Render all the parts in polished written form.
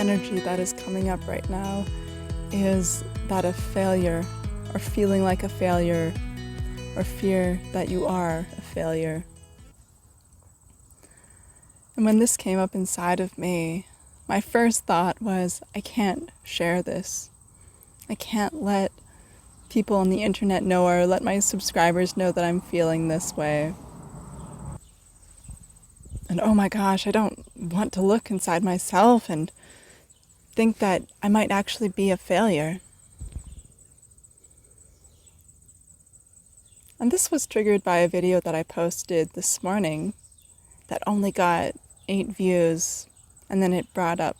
energy that is coming up right now is that of failure, or feeling like a failure, or fear that you are a failure. And when this came up inside of me, my first thought was, I can't share this. I can't let people on the internet know, or let my subscribers know that I'm feeling this way. And oh my gosh, I don't want to look inside myself and think that I might actually be a failure. And this was triggered by a video that I posted this morning that only got 8 views, and then it brought up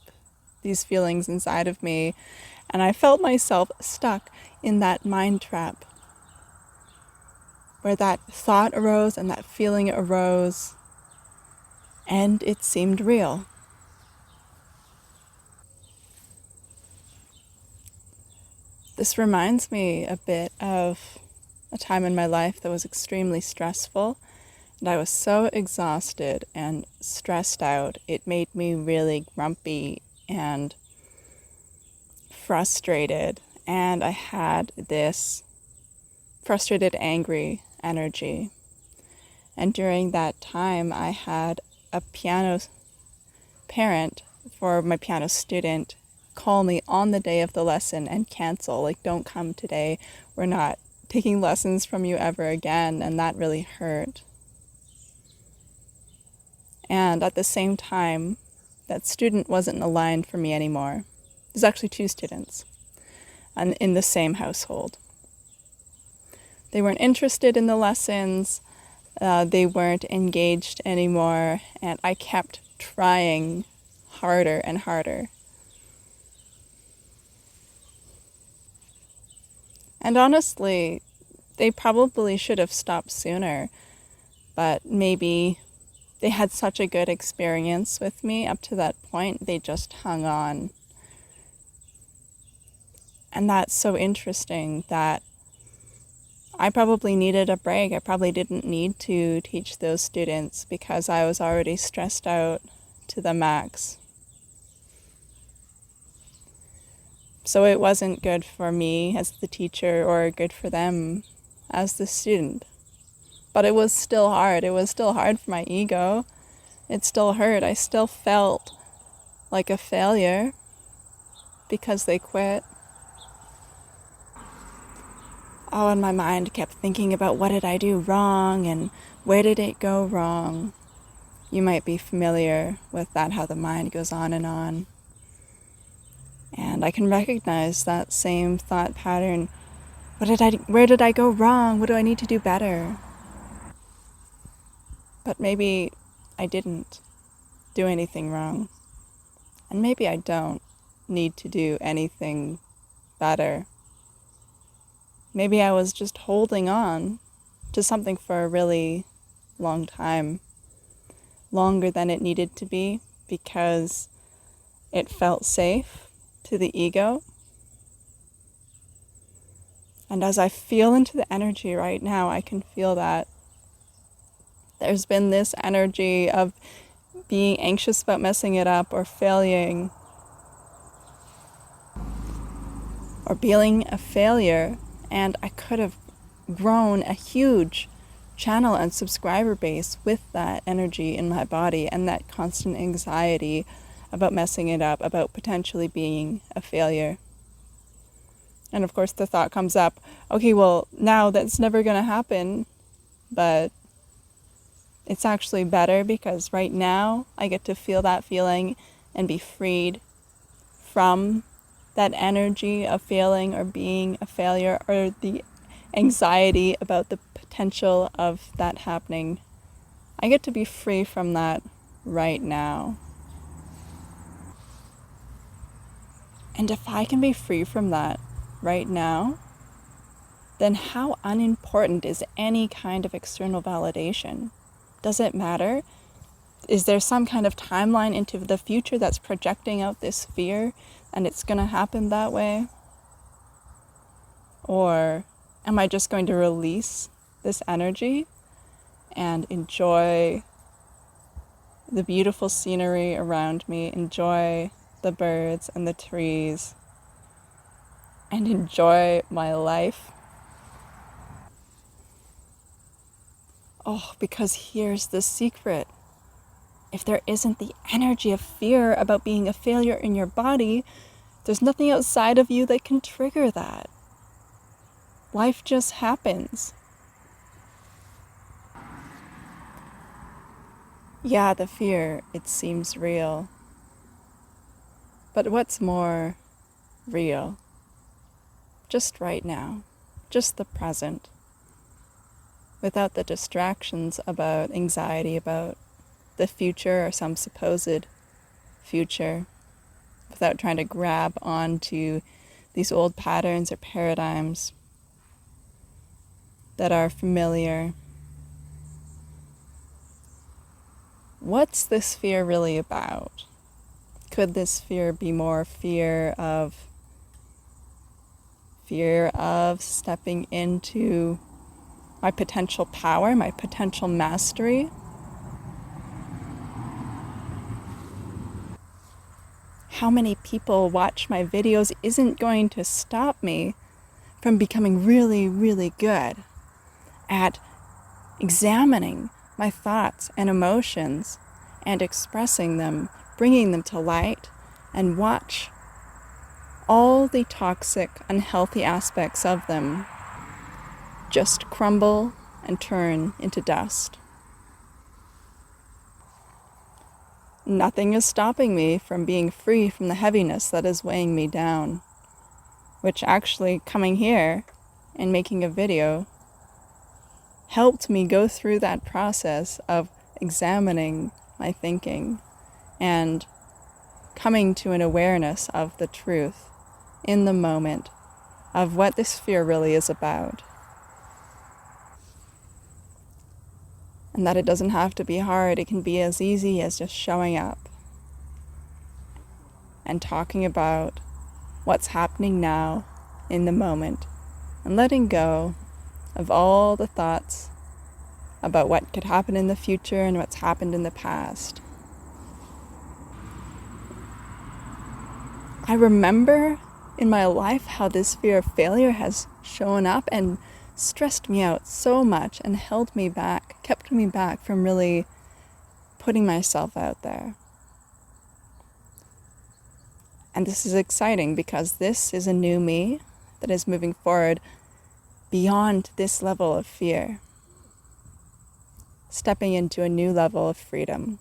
these feelings inside of me, and I felt myself stuck in that mind trap where that thought arose and that feeling arose, and it seemed real. This reminds me a bit of a time in my life that was extremely stressful, and I was so exhausted and stressed out. It made me really grumpy and frustrated, and I had this frustrated, angry energy. And during that time, I had a piano parent for my piano student call me on the day of the lesson and cancel, like, don't come today, we're not taking lessons from you ever again, and that really hurt. And at the same time, that student wasn't aligned for me anymore. There's actually 2 students and in the same household. They weren't interested in the lessons, they weren't engaged anymore, and I kept trying harder and harder. And honestly, they probably should have stopped sooner, but maybe they had such a good experience with me up to that point, they just hung on. And that's so interesting that I probably needed a break. I probably didn't need to teach those students because I was already stressed out to the max. So it wasn't good for me as the teacher or good for them as the student. But it was still hard. It was still hard for my ego. It still hurt. I still felt like a failure because they quit. Oh, and my mind kept thinking about what did I do wrong and where did it go wrong. You might be familiar with that, how the mind goes on and on. And I can recognize that same thought pattern. Where did I go wrong? What do I need to do better? But maybe I didn't do anything wrong. And maybe I don't need to do anything better. Maybe I was just holding on to something for a really long time, longer than it needed to be, because it felt safe to the ego. And as I feel into the energy right now, I can feel that there's been this energy of being anxious about messing it up or failing or being a failure, and I could have grown a huge channel and subscriber base with that energy in my body and that constant anxiety about messing it up, about potentially being a failure. And of course the thought comes up, okay, well, now that's never going to happen, but it's actually better because right now I get to feel that feeling and be freed from that energy of failing or being a failure or the anxiety about the potential of that happening. I get to be free from that right now. And if I can be free from that right now, then how unimportant is any kind of external validation? Does it matter? Is there some kind of timeline into the future that's projecting out this fear and it's going to happen that way? Or am I just going to release this energy and enjoy the beautiful scenery around me, enjoy the birds and the trees and enjoy my life. Oh, because here's the secret. If there isn't the energy of fear about being a failure in your body, there's nothing outside of you that can trigger that. Life just happens. Yeah, the fear, it seems real. But what's more real? Just right now, just the present, without the distractions about anxiety about the future or some supposed future, without trying to grab onto these old patterns or paradigms that are familiar. What's this fear really about? Could this fear be more fear of stepping into my potential power, my potential mastery? How many people watch my videos isn't going to stop me from becoming really, really good at examining my thoughts and emotions and expressing them, bringing them to light, and watch all the toxic, unhealthy aspects of them just crumble and turn into dust. Nothing is stopping me from being free from the heaviness that is weighing me down, which actually coming here and making a video helped me go through that process of examining my thinking and coming to an awareness of the truth in the moment of what this fear really is about. And that it doesn't have to be hard. It can be as easy as just showing up and talking about what's happening now in the moment and letting go of all the thoughts about what could happen in the future and what's happened in the past. I remember in my life how this fear of failure has shown up and stressed me out so much and held me back, kept me back from really putting myself out there. And this is exciting because this is a new me that is moving forward beyond this level of fear, stepping into a new level of freedom.